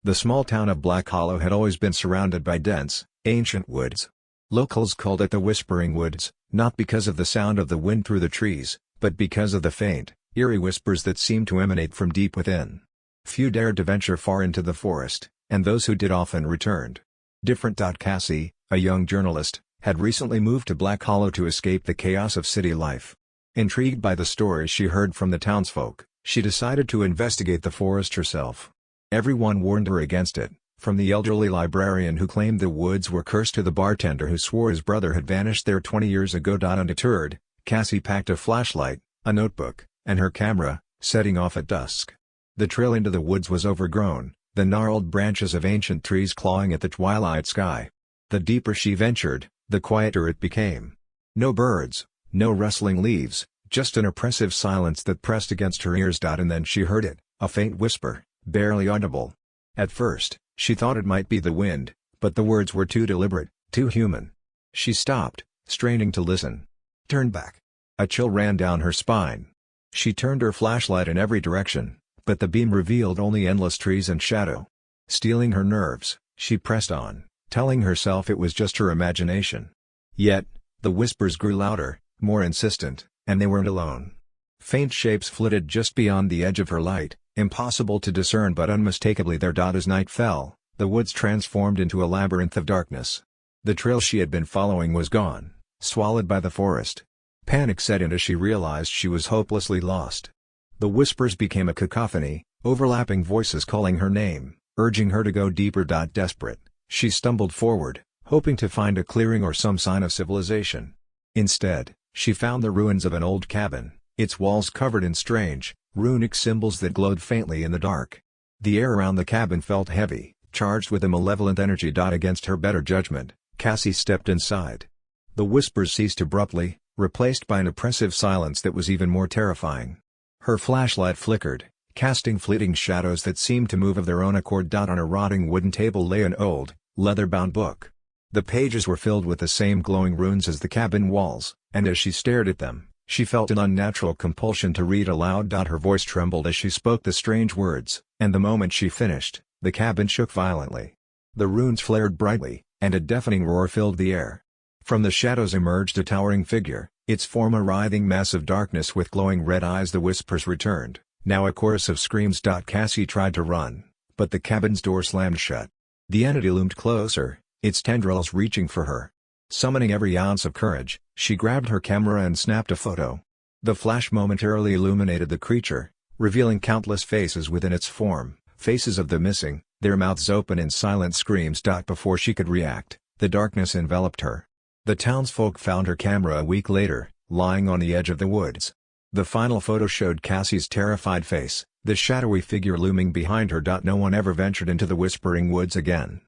The small town of Black Hollow had always been surrounded by dense, ancient woods. Locals called it the Whispering Woods, not because of the sound of the wind through the trees, but because of the faint, eerie whispers that seemed to emanate from deep within. Few dared to venture far into the forest, and those who did often returned. Different. Cassie, a young journalist, had recently moved to Black Hollow to escape the chaos of city life. Intrigued by the stories she heard from the townsfolk, she decided to investigate the forest herself. Everyone warned her against it, from the elderly librarian who claimed the woods were cursed to the bartender who swore his brother had vanished there 20 years ago. Undeterred, Cassie packed a flashlight, a notebook, and her camera, setting off at dusk. The trail into the woods was overgrown, the gnarled branches of ancient trees clawing at the twilight sky. The deeper she ventured, the quieter it became. No birds, no rustling leaves, just an oppressive silence that pressed against her ears. And then she heard it, a faint whisper, barely audible. At first, she thought it might be the wind, but the words were too deliberate, too human. She stopped, straining to listen. Turn back. A chill ran down her spine. She turned her flashlight in every direction, but the beam revealed only endless trees and shadow. Steeling her nerves, she pressed on, telling herself it was just her imagination. Yet, the whispers grew louder, more insistent, and they weren't alone. Faint shapes flitted just beyond the edge of her light, impossible to discern but unmistakably there. As night fell, the woods transformed into a labyrinth of darkness. The trail she had been following was gone, swallowed by the forest. Panic set in as she realized she was hopelessly lost. The whispers became a cacophony, overlapping voices calling her name, urging her to go deeper. Desperate, she stumbled forward, hoping to find a clearing or some sign of civilization. Instead, she found the ruins of an old cabin, its walls covered in strange, runic symbols that glowed faintly in the dark. The air around the cabin felt heavy, charged with a malevolent energy. Against her better judgment, Cassie stepped inside. The whispers ceased abruptly, replaced by an oppressive silence that was even more terrifying. Her flashlight flickered, casting fleeting shadows that seemed to move of their own accord. On a rotting wooden table lay an old, leather-bound book. The pages were filled with the same glowing runes as the cabin walls, and as she stared at them, she felt an unnatural compulsion to read aloud. Her voice trembled as she spoke the strange words, and the moment she finished, the cabin shook violently. The runes flared brightly, and a deafening roar filled the air. From the shadows emerged a towering figure, its form a writhing mass of darkness with glowing red eyes. The whispers returned, now a chorus of screams. Cassie tried to run, but the cabin's door slammed shut. The entity loomed closer, its tendrils reaching for her. Summoning every ounce of courage, she grabbed her camera and snapped a photo. The flash momentarily illuminated the creature, revealing countless faces within its form, faces of the missing, their mouths open in silent screams. Before she could react, the darkness enveloped her. The townsfolk found her camera a week later, lying on the edge of the woods. The final photo showed Cassie's terrified face, the shadowy figure looming behind her. No one ever ventured into the Whispering Woods again.